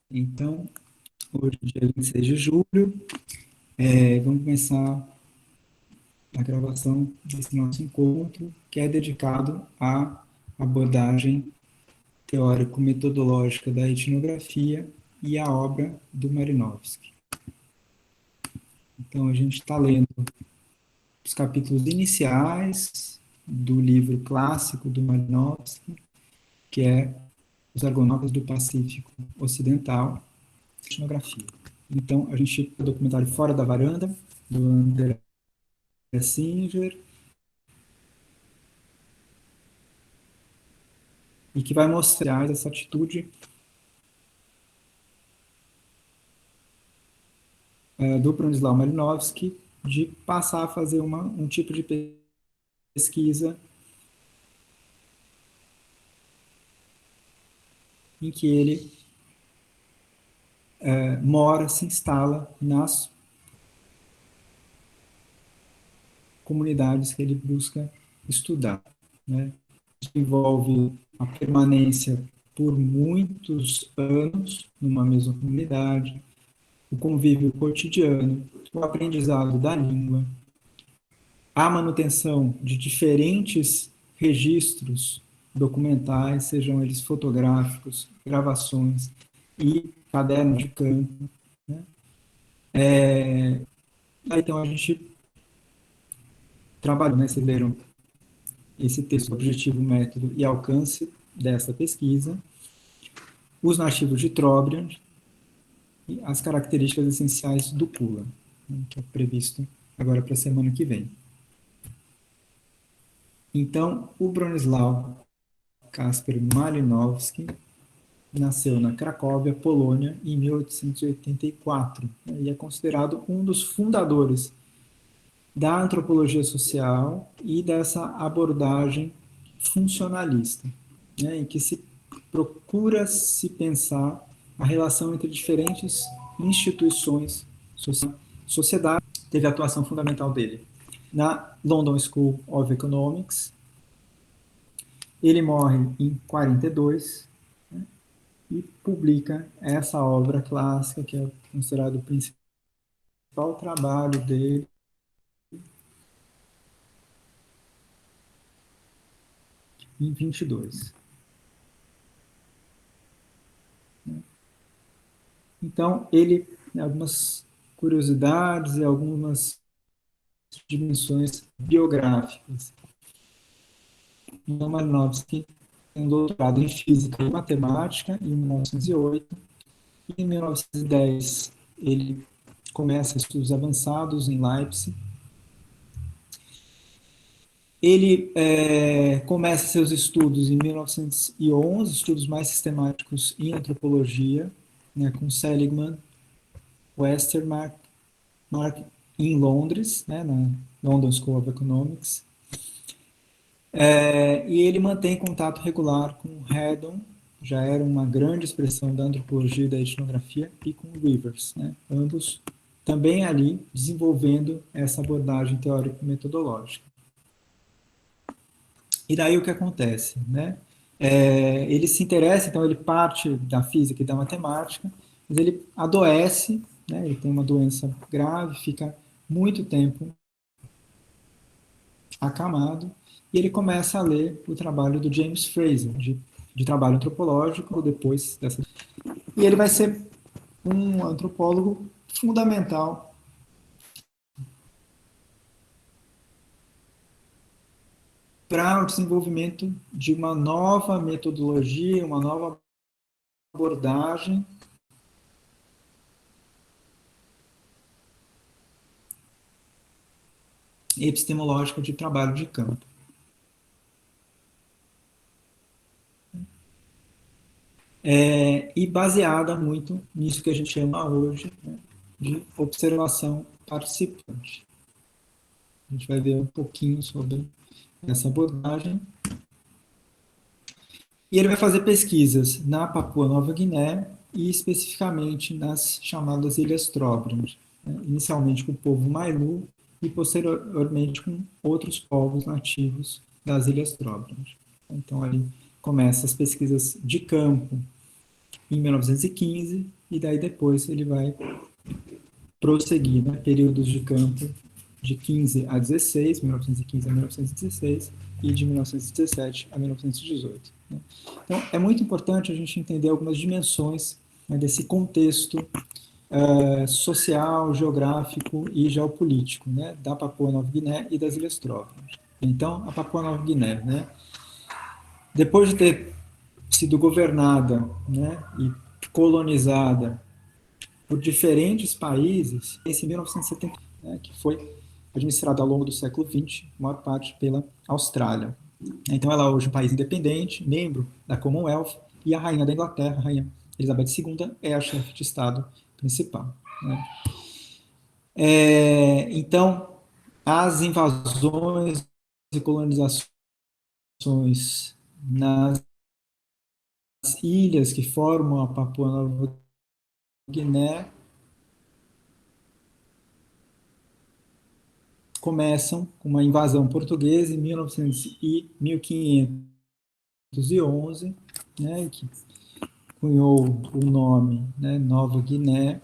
Então, hoje é dia 26 de julho, vamos começar a gravação desse nosso encontro, que é dedicado à abordagem teórico-metodológica da etnografia e à obra do Marinovsky. Então, a gente está lendo os capítulos iniciais do livro clássico do Marinovsky, que é Os Argonautas do Pacífico Ocidental, etnografia. Então, a gente tem o documentário Fora da Varanda, do André Singer, e que vai mostrar essa atitude do Bronislaw Malinowski de passar a fazer um tipo de pesquisa em que ele mora, se instala nas comunidades que ele busca estudar. Né? Isso envolve a permanência por muitos anos numa mesma comunidade, o convívio cotidiano, o aprendizado da língua, a manutenção de diferentes registros documentais, sejam eles fotográficos, gravações e cadernos de campo. Né? Então, a gente trabalhou, né, vocês leram esse texto, objetivo, método e alcance dessa pesquisa, os nativos de Trobriand e as características essenciais do Kula, né, que é previsto agora para a semana que vem. Então, o Bronislaw Kasper Malinowski nasceu na Cracóvia, Polônia, em 1884, né, e é considerado um dos fundadores da antropologia social e dessa abordagem funcionalista, né, em que se procura se pensar a relação entre diferentes instituições, sociedade, teve a atuação fundamental dele na London School of Economics. Ele morre em 42, né, e publica essa obra clássica, que é considerado o principal trabalho dele, em 22. Então, ele, algumas curiosidades e algumas dimensões biográficas. Então, Malinowski tem um doutorado em Física e Matemática em 1908. E em 1910, ele começa estudos avançados em Leipzig. Ele começa seus estudos em 1911, estudos mais sistemáticos em antropologia, né, com Seligman, Westermarck, em Londres, né, na London School of Economics. E ele mantém contato regular com Haddon, já era uma grande expressão da antropologia e da etnografia, e com Rivers, né, ambos também ali desenvolvendo essa abordagem teórico-metodológica. E daí o que acontece? Né? Ele se interessa, então ele parte da física e da matemática, mas ele adoece, né? Ele tem uma doença grave, fica muito tempo acamado, e ele começa a ler o trabalho do James Frazer, de trabalho antropológico, depois dessa... E ele vai ser um antropólogo fundamental para o desenvolvimento de uma nova metodologia, uma nova abordagem epistemológica de trabalho de campo. E baseada muito nisso que a gente chama hoje, né, de observação participante. A gente vai ver um pouquinho sobre essa abordagem. E ele vai fazer pesquisas na Papua Nova Guiné e especificamente nas chamadas Ilhas Trobriand, né, inicialmente com o povo Mailu e posteriormente com outros povos nativos das Ilhas Trobriand. Então, ali começa as pesquisas de campo em 1915, e daí depois ele vai prosseguir, né, períodos de campo de 15 a 16, 1915 a 1916, e de 1917 a 1918. Né? Então, é muito importante a gente entender algumas dimensões, né, desse contexto social, geográfico e geopolítico, né, da Papua Nova Guiné e das Ilhas Tróficas. Então, a Papua Nova Guiné, né, depois de ter sido governada, né, e colonizada por diferentes países, em 1970, né, que foi administrada ao longo do século XX, maior parte pela Austrália. Então, ela é hoje um país independente, membro da Commonwealth, e a rainha da Inglaterra, a rainha Elizabeth II, é a chefe de Estado principal. Né? Então, as invasões e colonizações nas ilhas que formam a Papua Nova Guiné começam com uma invasão portuguesa em 1900 e 1511, né, que cunhou o nome, né, Nova Guiné.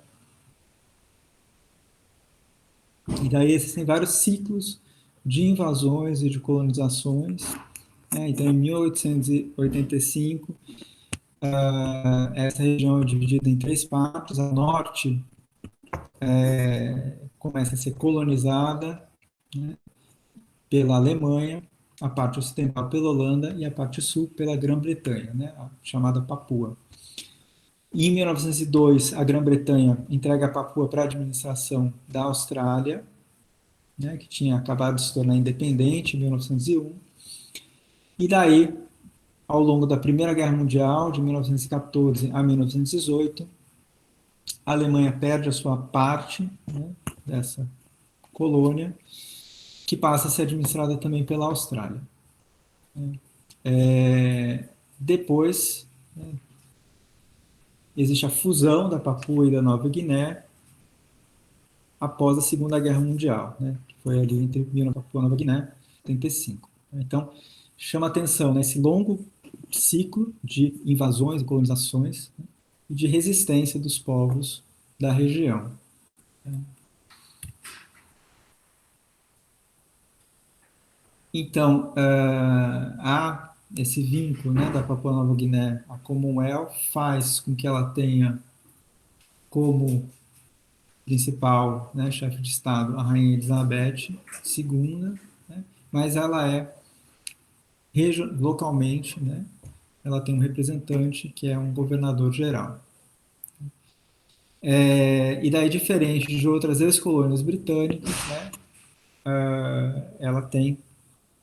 E daí existem vários ciclos de invasões e de colonizações. Né? Então, em 1885, essa região é dividida em três partes. A norte começa a ser colonizada, né, pela Alemanha, a parte ocidental pela Holanda e a parte sul pela Grã-Bretanha, né, a chamada Papua. E em 1902, a Grã-Bretanha entrega a Papua para a administração da Austrália, né, que tinha acabado de se tornar independente em 1901. E daí, ao longo da Primeira Guerra Mundial, de 1914 a 1918, a Alemanha perde a sua parte, né, dessa colônia, que passa a ser administrada também pela Austrália. Depois, né, existe a fusão da Papua e da Nova Guiné após a Segunda Guerra Mundial, né, que foi ali entre Papua e Nova Guiné, 85. Então, chama atenção nesse, né, longo ciclo de invasões e colonizações, né, e de resistência dos povos da região. Então, há esse vínculo, né, da Papua Nova Guiné à Commonwealth, faz com que ela tenha como principal, né, chefe de Estado a Rainha Elizabeth II, né, mas ela é localmente, né, ela tem um representante que é um governador geral. E daí, diferente de outras ex-colônias britânicas, né, ela tem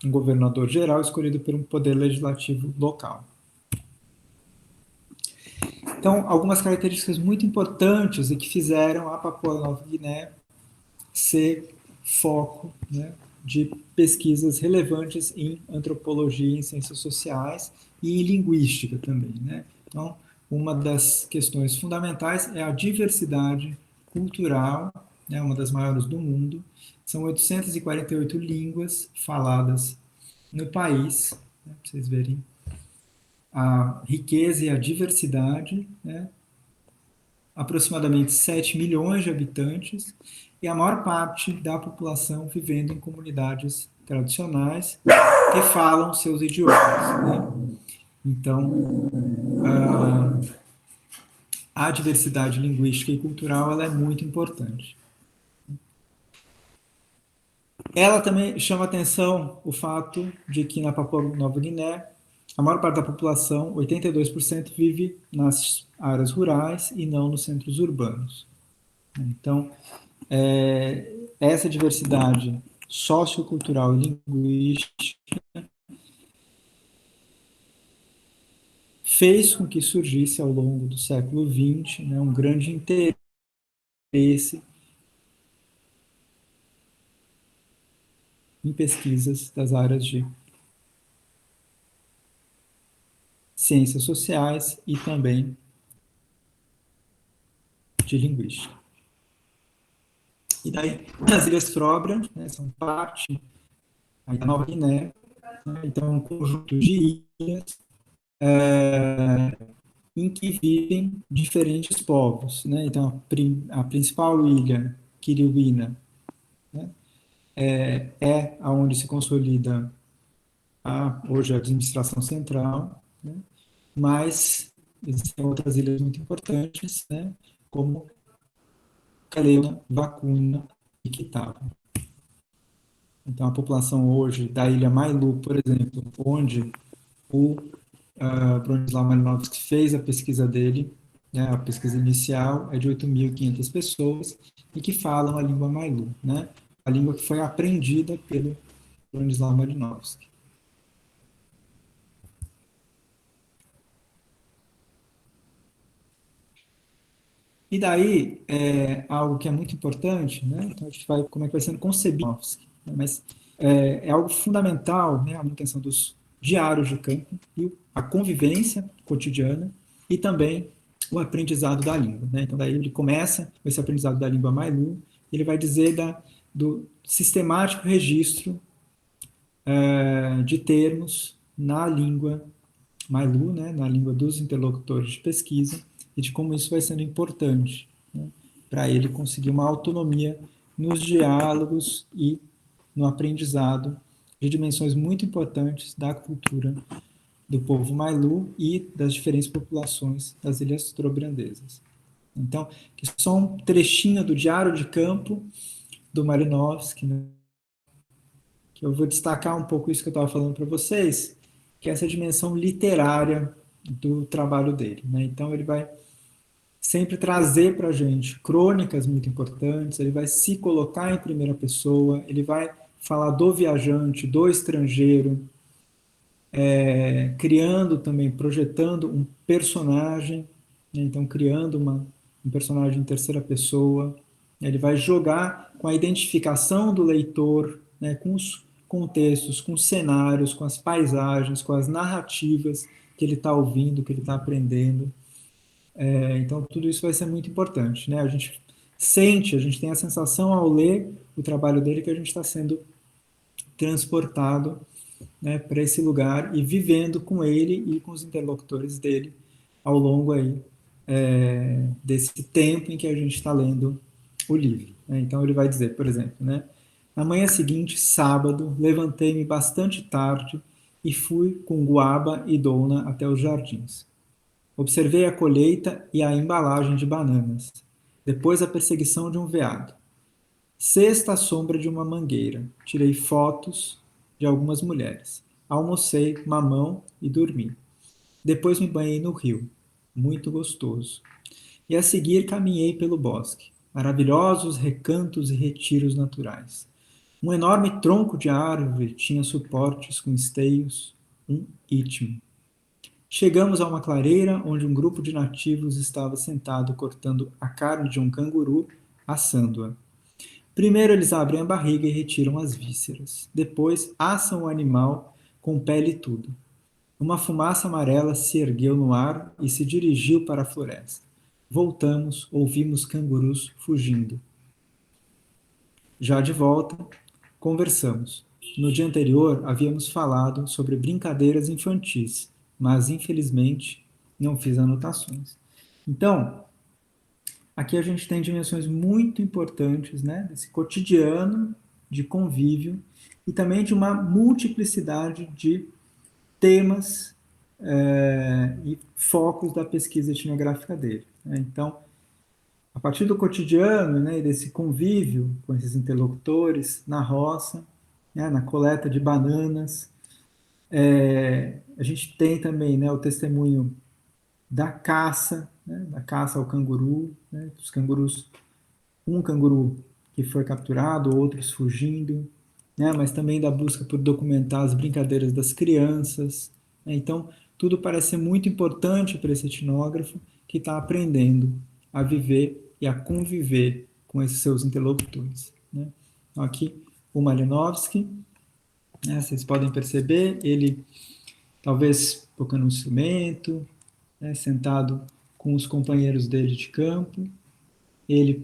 um governador geral escolhido por um poder legislativo local. Então, algumas características muito importantes e que fizeram a Papua Nova Guiné ser foco, né, de pesquisas relevantes em antropologia, em ciências sociais e em linguística também. Né? Então, uma das questões fundamentais é a diversidade cultural, né, uma das maiores do mundo. São 848 línguas faladas no país, né, para vocês verem a riqueza e a diversidade, né? Aproximadamente 7 milhões de habitantes, e a maior parte da população vivendo em comunidades tradicionais que falam seus idiomas. Né? Então, a diversidade linguística e cultural ela é muito importante. Ela também chama atenção o fato de que na Papua Nova Guiné, a maior parte da população, 82%, vive nas áreas rurais e não nos centros urbanos. Então, essa diversidade sociocultural e linguística fez com que surgisse ao longo do século XX, né, um grande interesse em pesquisas das áreas de ciências sociais e também de linguística. E daí, as Ilhas Frobra, né, são parte da Nova Guiné, né, então um conjunto de ilhas em que vivem diferentes povos, né? Então, a principal ilha, Kiriuina, né? É aonde se consolida hoje a administração central, né? Mas existem outras ilhas muito importantes, né? Como Calema, Vacuna e Kitava. Então, a população hoje da ilha Mailu, por exemplo, onde o Bronislaw Malinowski fez a pesquisa dele, né, a pesquisa inicial é de 8.500 pessoas e que falam a língua Mailu, né, a língua que foi aprendida pelo Bronislaw Malinowski. E daí, algo que é muito importante, né, então a gente vai, como é que vai sendo concebido, né, mas é algo fundamental, né, a manutenção dos diários de campo e a convivência cotidiana e também o aprendizado da língua. Né? Então, daí ele começa com esse aprendizado da língua Mailu, ele vai dizer do sistemático registro de termos na língua Mailu, né? Na língua dos interlocutores de pesquisa, e de como isso vai sendo importante, né? Para ele conseguir uma autonomia nos diálogos e no aprendizado de dimensões muito importantes da cultura do povo Mailu e das diferentes populações das ilhas trobriandesas. Então, que só um trechinho do Diário de Campo do Malinowski, né, que eu vou destacar um pouco isso que eu estava falando para vocês, que é essa dimensão literária do trabalho dele. Né? Então, ele vai sempre trazer para a gente crônicas muito importantes, ele vai se colocar em primeira pessoa, ele vai falar do viajante, do estrangeiro, criando também, projetando um personagem, né? Então criando um personagem em terceira pessoa, ele vai jogar com a identificação do leitor, né? Com os contextos, com os cenários, com as paisagens, com as narrativas que ele está ouvindo, que ele está aprendendo. Então tudo isso vai ser muito importante, né? A gente sente, a gente tem a sensação ao ler o trabalho dele que a gente está sendo transportado, né, para esse lugar e vivendo com ele e com os interlocutores dele ao longo aí desse tempo em que a gente está lendo o livro. Né? Então ele vai dizer, por exemplo, né, na manhã seguinte, sábado, levantei-me bastante tarde e fui com Guaba e Dona até os jardins. Observei a colheita e a embalagem de bananas, depois a perseguição de um veado. Sexta à sombra de uma mangueira. Tirei fotos de algumas mulheres. Almocei, mamão e dormi. Depois me banhei no rio. Muito gostoso. E a seguir caminhei pelo bosque. Maravilhosos recantos e retiros naturais. Um enorme tronco de árvore tinha suportes com esteios, um istmo. Chegamos a uma clareira onde um grupo de nativos estava sentado cortando a carne de um canguru, assando-a. Primeiro eles abrem a barriga e retiram as vísceras. Depois assam o animal com pele e tudo. Uma fumaça amarela se ergueu no ar e se dirigiu para a floresta. Voltamos, ouvimos cangurus fugindo. Já de volta, conversamos. No dia anterior, havíamos falado sobre brincadeiras infantis, mas infelizmente não fiz anotações. Então, aqui a gente tem dimensões muito importantes, né, desse cotidiano de convívio e também de uma multiplicidade de temas e focos da pesquisa etnográfica dele. Né? Então, a partir do cotidiano, né, desse convívio com esses interlocutores na roça, né, na coleta de bananas, a gente tem também, né, o testemunho da caça, né, da caça ao canguru, né, os cangurus, um canguru que foi capturado, outros fugindo, né, mas também da busca por documentar as brincadeiras das crianças. Né, então, tudo parece ser muito importante para esse etnógrafo que está aprendendo a viver e a conviver com esses seus interlocutores. Né. Então, aqui, o Malinowski, né, vocês podem perceber, ele talvez tocando um instrumento, né, sentado com os companheiros dele de campo, ele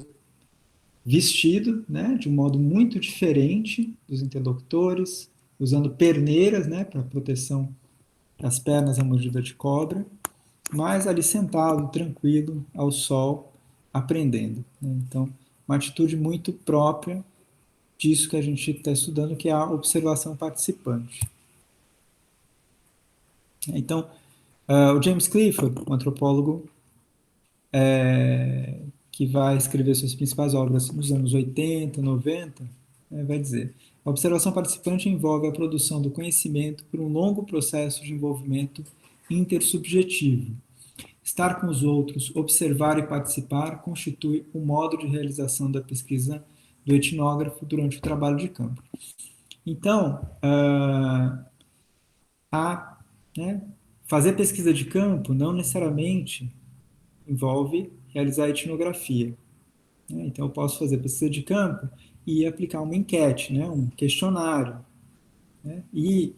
vestido, né, de um modo muito diferente dos interlocutores, usando perneiras, né, para proteção das pernas à mordida de cobra, mas ali sentado, tranquilo, ao sol, aprendendo, né? Então, uma atitude muito própria disso que a gente está estudando, que é a observação participante. Então, o James Clifford, um antropólogo que vai escrever suas principais obras nos anos 80, 90, vai dizer: a observação participante envolve a produção do conhecimento por um longo processo de envolvimento intersubjetivo. Estar com os outros, observar e participar constitui um modo de realização da pesquisa do etnógrafo durante o trabalho de campo. Então, né, fazer pesquisa de campo não necessariamente envolve realizar etnografia, né? Então, eu posso fazer pesquisa de campo e aplicar uma enquete, né, um questionário, né, e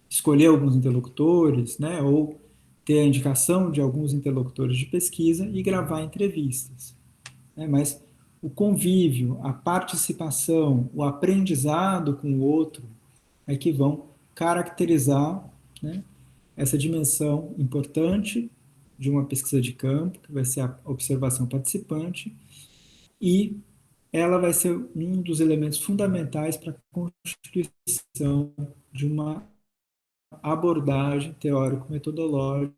escolher alguns interlocutores, né, ou ter a indicação de alguns interlocutores de pesquisa e gravar entrevistas, né? Mas o convívio, a participação, o aprendizado com o outro é que vão caracterizar, né, essa dimensão importante de uma pesquisa de campo, que vai ser a observação participante, e ela vai ser um dos elementos fundamentais para a constituição de uma abordagem teórico-metodológica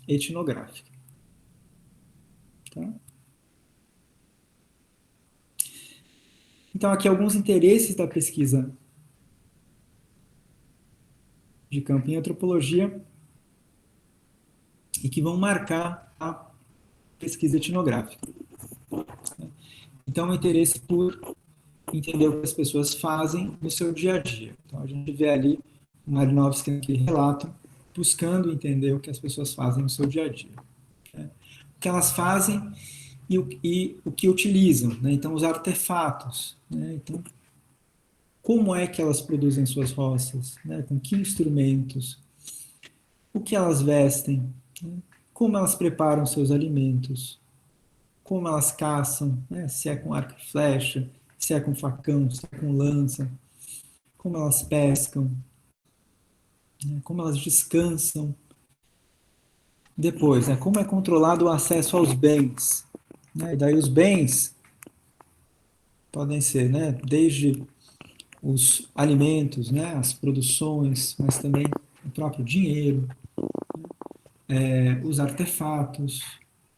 etnográfica. Tá? Então, aqui alguns interesses da pesquisa de campo em antropologia e que vão marcar a pesquisa etnográfica. Então, o interesse por entender o que as pessoas fazem no seu dia a dia. Então, a gente vê ali o Malinowski aqui relata, buscando entender o que as pessoas fazem no seu dia a dia. Né? O que elas fazem e o que utilizam. Né? Então, os artefatos. Né? Então, como é que elas produzem suas roças? Né? Com que instrumentos? O que elas vestem? Né? Como elas preparam seus alimentos? Como elas caçam? Né? Se é com arco e flecha, se é com facão, se é com lança, como elas pescam, né? Como elas descansam. Depois, né? Como é controlado o acesso aos bens. Né? E daí os bens podem ser, né? Desde os alimentos, né? As produções, mas também o próprio dinheiro, os artefatos,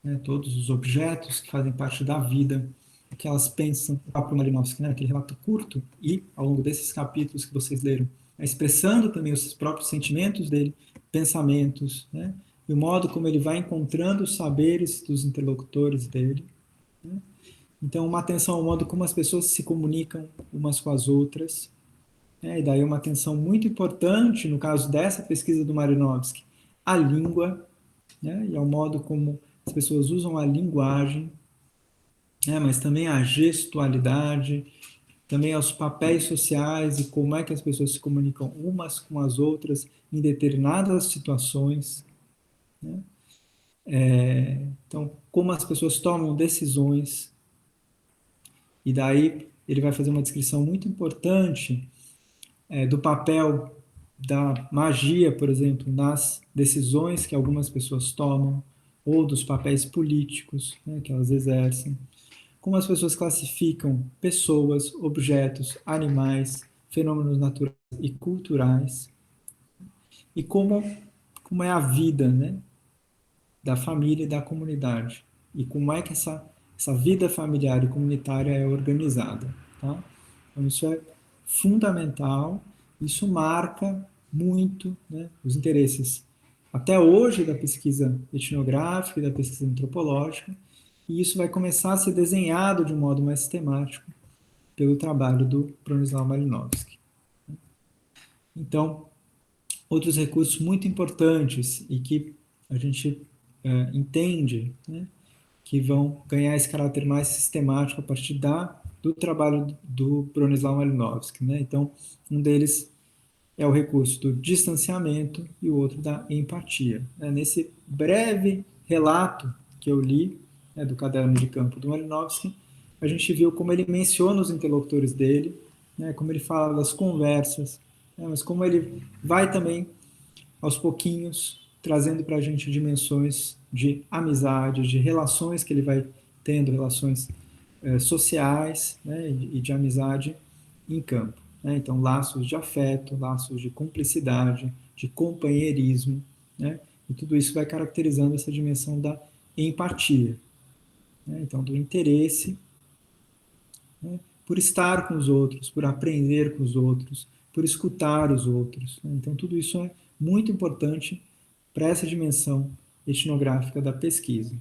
né? Todos os objetos que fazem parte da vida, o que elas pensam. O próprio Malinowski, né? Aquele relato curto, e ao longo desses capítulos que vocês leram, expressando também os próprios sentimentos dele, pensamentos, né? E o modo como ele vai encontrando os saberes dos interlocutores dele. Né? Então, uma atenção ao modo como as pessoas se comunicam umas com as outras. Né? E daí uma atenção muito importante, no caso dessa pesquisa do Malinowski, a língua, né? E ao modo como as pessoas usam a linguagem, né? Mas também a gestualidade, também aos papéis sociais e como é que as pessoas se comunicam umas com as outras em determinadas situações. Né? Então, como as pessoas tomam decisões, e daí ele vai fazer uma descrição muito importante do papel da magia, por exemplo, nas decisões que algumas pessoas tomam, ou dos papéis políticos, né, que elas exercem. Como as pessoas classificam pessoas, objetos, animais, fenômenos naturais e culturais, e como é a vida, né, da família e da comunidade, e como é que essa vida familiar e comunitária é organizada. Tá? Então, isso é fundamental, isso marca muito, né, os interesses até hoje da pesquisa etnográfica e da pesquisa antropológica, e isso vai começar a ser desenhado de um modo mais sistemático pelo trabalho do Bronislaw Malinowski. Então, outros recursos muito importantes e que a gente entende, né, que vão ganhar esse caráter mais sistemático a partir do trabalho do Bronislaw Malinowski. Né? Então, um deles é o recurso do distanciamento e o outro da empatia. Nesse breve relato que eu li, do caderno de campo do Malinowski, a gente viu como ele menciona os interlocutores dele, né, como ele fala das conversas, né, mas como ele vai também, aos pouquinhos, trazendo para a gente dimensões de amizade, de relações que ele vai tendo, relações sociais, né, e de amizade em campo. Né? Então, laços de afeto, laços de cumplicidade, de companheirismo, né? E tudo isso vai caracterizando essa dimensão da empatia, né? Então, do interesse, né, por estar com os outros, por aprender com os outros, por escutar os outros. Né? Então, tudo isso é muito importante para essa dimensão etnográfica da pesquisa.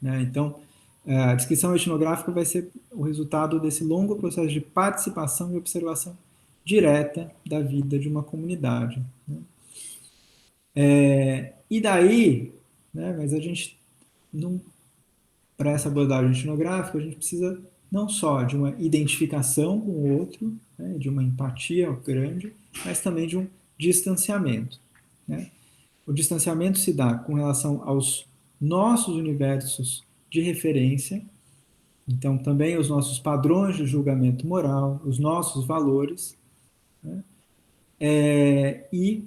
Né? Então, a descrição etnográfica vai ser o resultado desse longo processo de participação e observação direta da vida de uma comunidade. Né? E daí, né, mas a gente não, para essa abordagem etnográfica, a gente precisa não só de uma identificação com o outro, né, de uma empatia grande, mas também de um distanciamento. Né? O distanciamento se dá com relação aos nossos universos de referência, então também os nossos padrões de julgamento moral, os nossos valores, né? E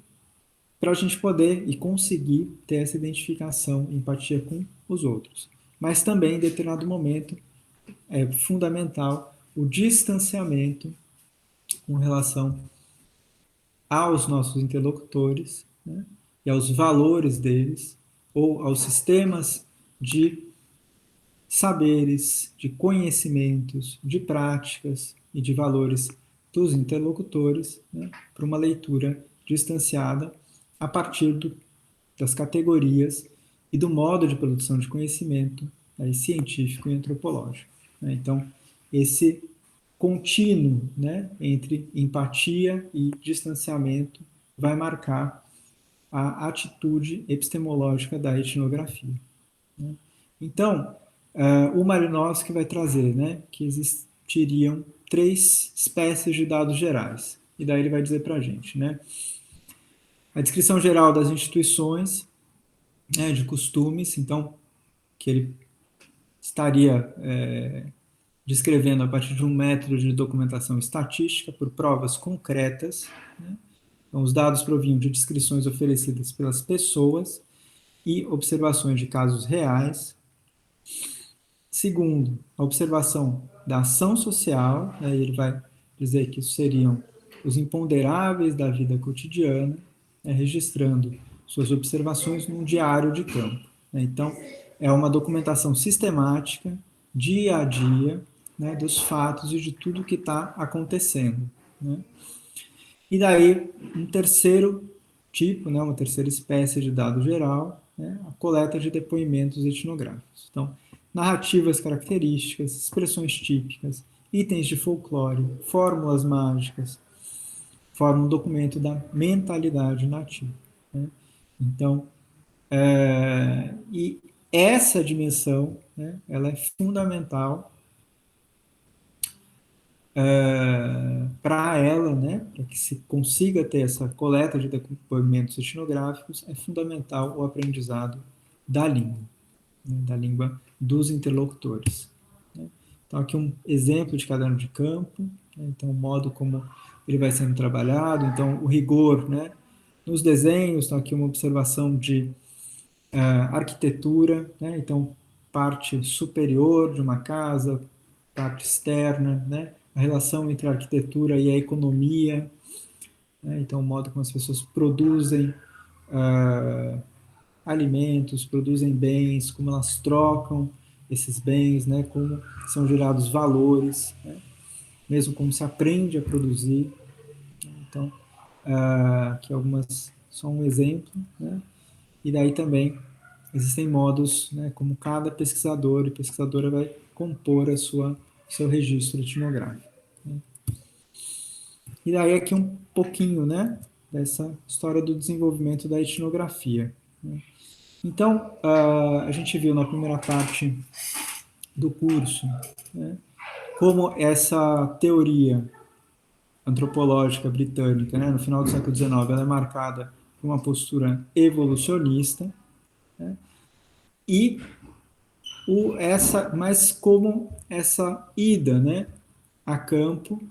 para a gente poder e conseguir ter essa identificação, empatia com os outros. Mas também, em determinado momento, é fundamental o distanciamento com relação aos nossos interlocutores, né, e aos valores deles, ou aos sistemas de saberes, de conhecimentos, de práticas e de valores dos interlocutores, né, para uma leitura distanciada a partir das categorias e do modo de produção de conhecimento aí, científico e antropológico. Né? Então, esse contínuo, né, entre empatia e distanciamento vai marcar a atitude epistemológica da etnografia. Né? Então, o Malinowski vai trazer, né, que existiriam 3 espécies de dados gerais. E daí ele vai dizer para a gente, né, a descrição geral das instituições, né, de costumes, então, que ele estaria descrevendo a partir de um método de documentação estatística por provas concretas. Né? Então, os dados provinham de descrições oferecidas pelas pessoas e observações de casos reais. Segundo, a observação da ação social, né, ele vai dizer que isso seriam os imponderáveis da vida cotidiana, né, registrando suas observações num diário de campo. Né. Então, é uma documentação sistemática, dia a dia, né, dos fatos e de tudo que está acontecendo. Né. E daí, um terceiro tipo, né, uma terceira espécie de dado geral, né, a coleta de depoimentos etnográficos. Então, narrativas características, expressões típicas, itens de folclore, fórmulas mágicas, formam um documento da mentalidade nativa. Né? Então, e essa dimensão, né, ela é fundamental para ela, né, para que se consiga ter essa coleta de depoimentos etnográficos, é fundamental o aprendizado da língua, né, da língua dos interlocutores. Né? Então, aqui um exemplo de caderno de campo, né, então, o modo como ele vai sendo trabalhado, então, o rigor, né, nos desenhos, então, aqui uma observação de arquitetura, né, então, parte superior de uma casa, parte externa, né, a relação entre a arquitetura e a economia, né, então, o modo como as pessoas produzem alimentos, produzem bens, como elas trocam esses bens, né, como são gerados valores, né, mesmo como se aprende a produzir. Então, aqui algumas, só um exemplo, né, e daí também existem modos, né, como cada pesquisador e pesquisadora vai compor seu registro etnográfico. Né. E daí aqui um pouquinho, né, dessa história do desenvolvimento da etnografia. Né. Então, a gente viu na primeira parte do curso, né, como essa teoria antropológica britânica, né, no final do século XIX, ela é marcada por uma postura evolucionista, né, e mas como essa ida, né, a campo,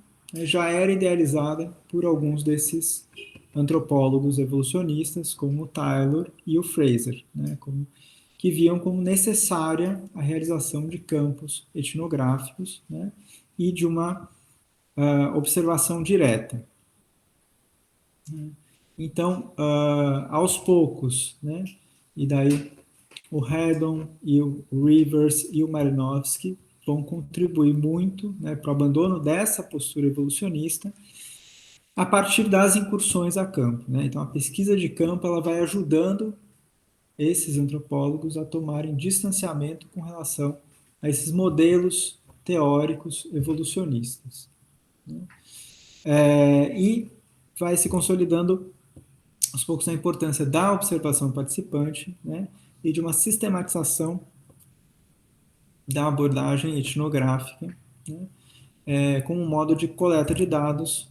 já era idealizada por alguns desses antropólogos evolucionistas, como o Taylor e o Fraser, né, que viam como necessária a realização de campos etnográficos, né, e de uma observação direta. Então, aos poucos, né, e daí o Haddon e o Rivers e o Marinovsky vão contribuir muito, né, para o abandono dessa postura evolucionista a partir das incursões a campo, né? Então, a pesquisa de campo ela vai ajudando esses antropólogos a tomarem distanciamento com relação a esses modelos teóricos evolucionistas, né? E vai se consolidando aos poucos a importância da observação participante, né? E de uma sistematização da abordagem etnográfica, né? Como um modo de coleta de dados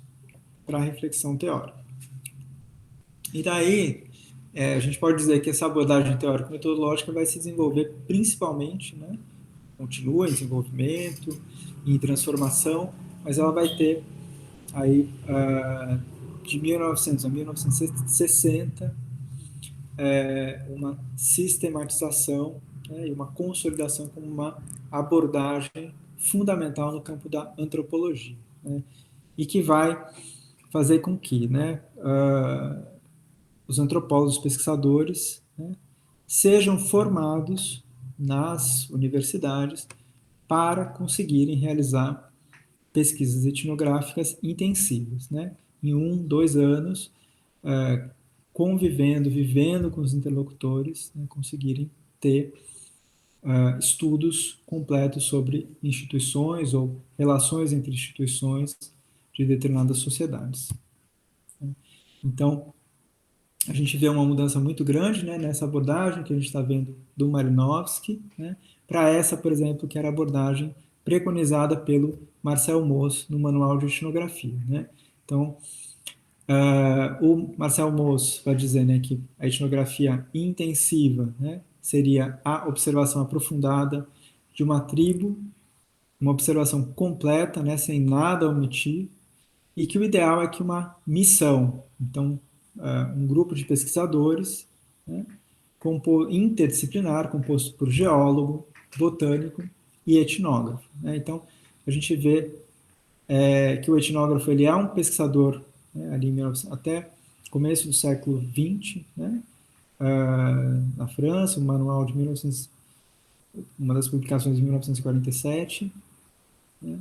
para a reflexão teórica. E daí, a gente pode dizer que essa abordagem teórico-metodológica vai se desenvolver principalmente, né, continua em desenvolvimento, em transformação, mas ela vai ter aí, de 1900 a 1960, uma sistematização, né, e uma consolidação como uma abordagem fundamental no campo da antropologia, né, e que vai fazer com que, né, os antropólogos, os pesquisadores, né, sejam formados nas universidades para conseguirem realizar pesquisas etnográficas intensivas, né, em 1, 2 anos, convivendo, vivendo com os interlocutores, né, conseguirem ter estudos completos sobre instituições ou relações entre instituições de determinadas sociedades. Então, a gente vê uma mudança muito grande, né, nessa abordagem que a gente está vendo do Marinovsky, né, para essa, por exemplo, que era a abordagem preconizada pelo Marcel Mauss no Manual de Etnografia, né? Então, o Marcel Mauss vai dizer, né, que a etnografia intensiva, né, seria a observação aprofundada de uma tribo, uma observação completa, né, sem nada omitir, e que o ideal é que uma missão, então, um grupo de pesquisadores, né, interdisciplinar, composto por geólogo, botânico e etnógrafo, né? Então, a gente vê que o etnógrafo ele é um pesquisador, né, ali até começo do século XX, né, na França, um manual de 1900, uma das publicações de 1947, né,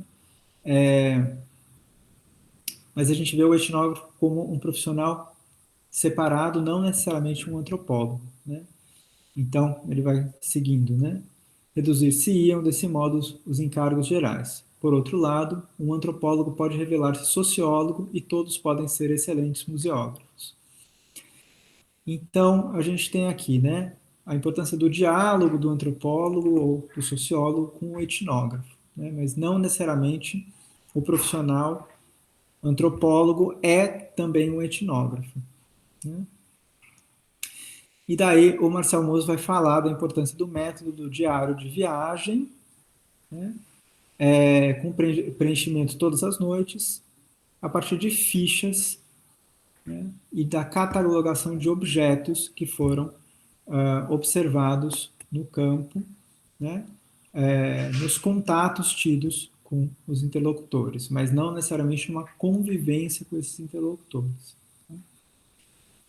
mas a gente vê o etnógrafo como um profissional separado, não necessariamente um antropólogo, né? Então, ele vai seguindo, né? Reduzir-se-iam, desse modo, os encargos gerais. Por outro lado, um antropólogo pode revelar-se sociólogo e todos podem ser excelentes museógrafos. Então, a gente tem aqui, né, a importância do diálogo do antropólogo ou do sociólogo com o etnógrafo, né? Mas não necessariamente o profissional antropólogo é também um etnógrafo, né? E daí o Marcel Mauss vai falar da importância do método do diário de viagem, né, com preenchimento todas as noites, a partir de fichas, né, e da catalogação de objetos que foram observados no campo, né, nos contatos tidos com os interlocutores, mas não necessariamente uma convivência com esses interlocutores.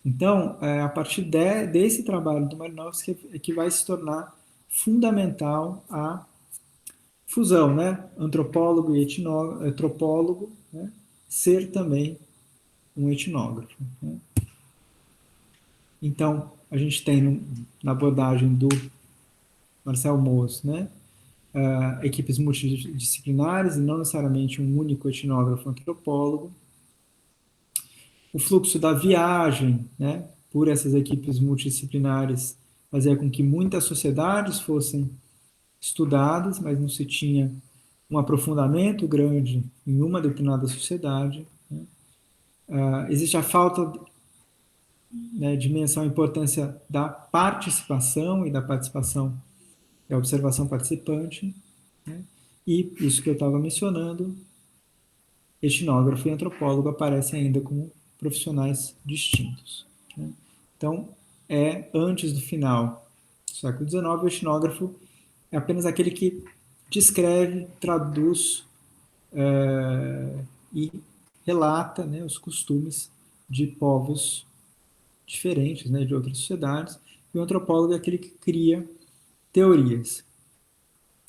Então, a partir desse trabalho do Marinovsky é que vai se tornar fundamental a fusão, né? Antropólogo e antropólogo, né? Ser também um etnógrafo, né? Então, a gente tem na abordagem do Marcel Mauss, né, equipes multidisciplinares e não necessariamente um único etnógrafo antropólogo. O fluxo da viagem, né, por essas equipes multidisciplinares, fazia com que muitas sociedades fossem estudadas, mas não se tinha um aprofundamento grande em uma determinada sociedade, né? Existe a falta, né, de menção à importância da participação e da participação da observação participante, né? E isso que eu estava mencionando, etnógrafo e antropólogo aparecem ainda como profissionais distintos, né? Então, antes do final do século XIX, o etnógrafo é apenas aquele que descreve, traduz e relata, né, os costumes de povos diferentes, né, de outras sociedades. E o antropólogo é aquele que cria teorias,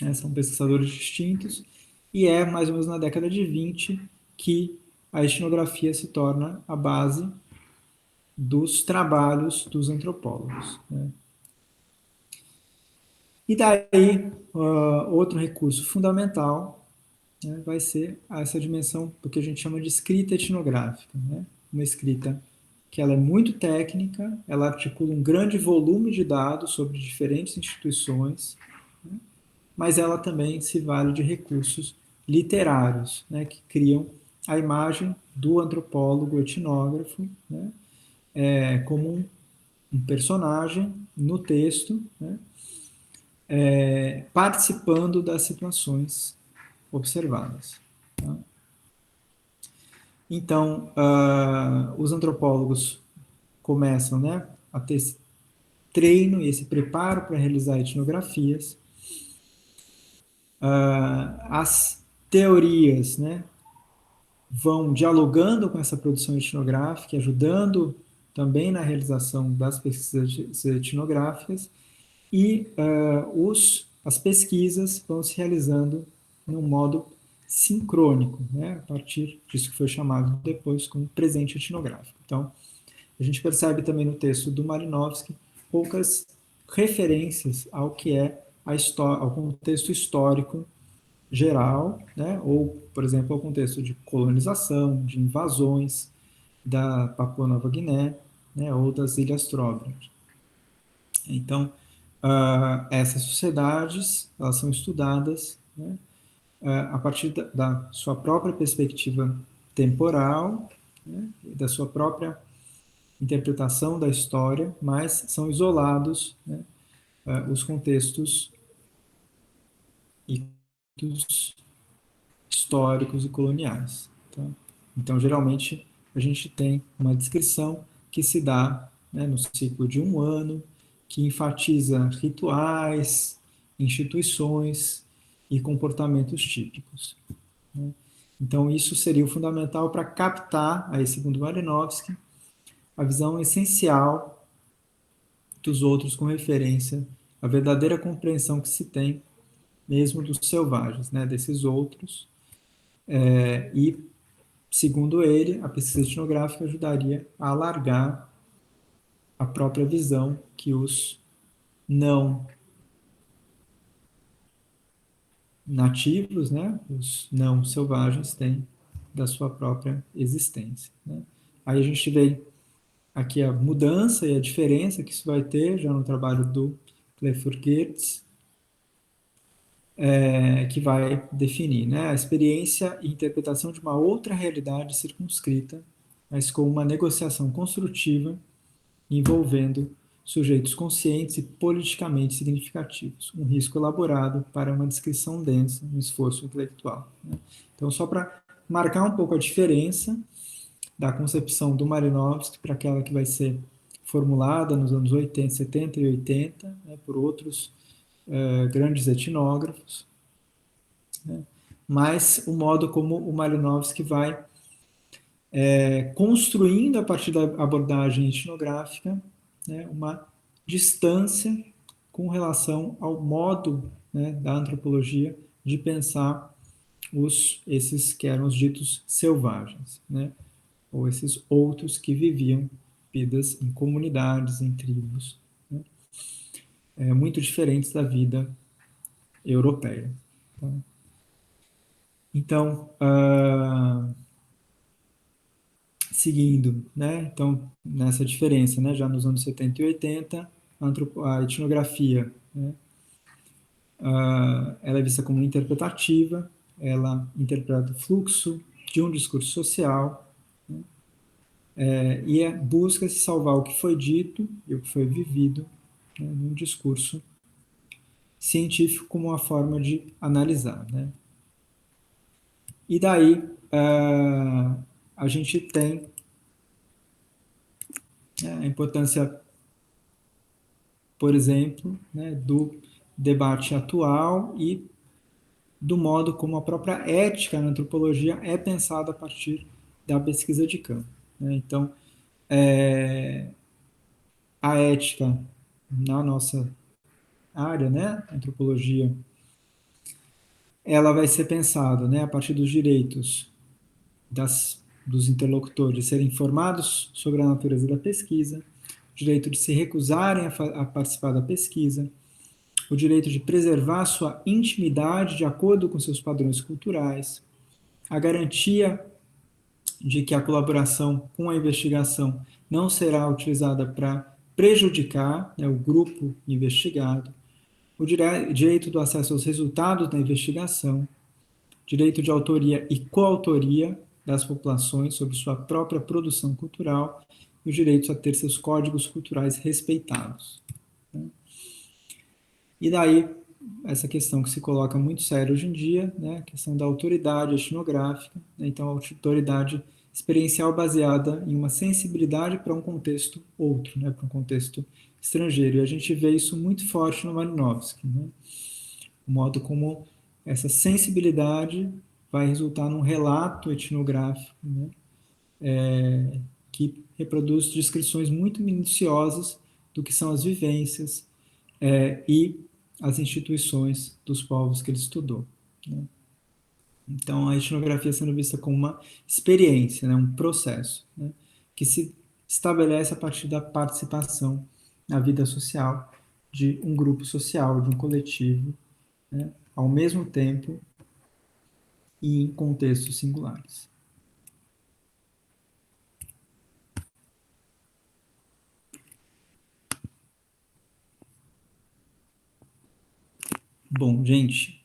né? São pesquisadores distintos, e é mais ou menos na década de 20 que a etnografia se torna a base dos trabalhos dos antropólogos, né? E daí, outro recurso fundamental, né, vai ser essa dimensão do que a gente chama de escrita etnográfica, né? Uma escrita que ela é muito técnica, ela articula um grande volume de dados sobre diferentes instituições, né? Mas ela também se vale de recursos literários, né, que criam a imagem do antropólogo etnógrafo, né, como um personagem no texto, né, participando das situações observadas. Tá? Então, os antropólogos começam, né, a ter esse treino e esse preparo para realizar etnografias. As teorias, né, vão dialogando com essa produção etnográfica, ajudando também na realização das pesquisas etnográficas, e as pesquisas vão se realizando num modo sincrônico, né, a partir disso que foi chamado depois como presente etnográfico. Então, a gente percebe também no texto do Malinowski poucas referências ao que é ao contexto histórico geral, né, ou, por exemplo, ao contexto de colonização, de invasões da Papua Nova Guiné, né, ou das Ilhas Trobriand. Então, essas sociedades, elas são estudadas, né, a partir da sua própria perspectiva temporal, né, da sua própria interpretação da história, mas são isolados, né, os contextos e históricos e coloniais. Tá? Então, geralmente, a gente tem uma descrição que se dá, né, no ciclo de um ano, que enfatiza rituais, instituições e comportamentos típicos, né? Então, isso seria o fundamental para captar, aí, segundo Malinowski, a visão essencial dos outros com referência à verdadeira compreensão que se tem mesmo dos selvagens, né, desses outros, e segundo ele, a pesquisa etnográfica ajudaria a alargar a própria visão que os não nativos, né, os não selvagens têm da sua própria existência, né? Aí a gente vê aqui a mudança e a diferença que isso vai ter já no trabalho do Clifford Geertz, que vai definir, né, a experiência e interpretação de uma outra realidade circunscrita, mas com uma negociação construtiva envolvendo sujeitos conscientes e politicamente significativos, um risco elaborado para uma descrição densa, um esforço intelectual, né? Então, só para marcar um pouco a diferença da concepção do Malinowski para aquela que vai ser formulada nos anos 80, 70 e 80, né, por outros grandes etnógrafos, né? Mas o modo como o Malinowski vai construindo a partir da abordagem etnográfica, né, uma distância com relação ao modo, né, da antropologia de pensar esses que eram os ditos selvagens, né, ou esses outros que viviam vidas em comunidades, em tribos, né, muito diferentes da vida europeia. Tá? Então, seguindo, né? Então, nessa diferença, né? Já nos anos 70 e 80, a etnografia, né? Ela é vista como interpretativa, ela interpreta o fluxo de um discurso social, né? E busca se salvar o que foi dito e o que foi vivido, né, num discurso científico como uma forma de analisar, né? E daí, a gente tem, né, a importância, por exemplo, né, do debate atual e do modo como a própria ética na antropologia é pensada a partir da pesquisa de campo, né? Então, a ética na nossa área, né, antropologia, ela vai ser pensada, né, a partir dos direitos dos interlocutores serem informados sobre a natureza da pesquisa, o direito de se recusarem a participar da pesquisa, o direito de preservar sua intimidade de acordo com seus padrões culturais, a garantia de que a colaboração com a investigação não será utilizada para prejudicar, né, o grupo investigado, o direito do acesso aos resultados da investigação, direito de autoria e coautoria das populações sobre sua própria produção cultural e os direitos a ter seus códigos culturais respeitados. E daí, essa questão que se coloca muito séria hoje em dia, né, a questão da autoridade etnográfica, né, então a autoridade experiencial baseada em uma sensibilidade para um contexto outro, né, para um contexto estrangeiro. E a gente vê isso muito forte no Malinowski, né, o modo como essa sensibilidade vai resultar num relato etnográfico, né, que reproduz descrições muito minuciosas do que são as vivências e as instituições dos povos que ele estudou, né? Então, a etnografia sendo vista como uma experiência, né, um processo, né, que se estabelece a partir da participação na vida social de um grupo social, de um coletivo, né, ao mesmo tempo e em contextos singulares. Bom, gente,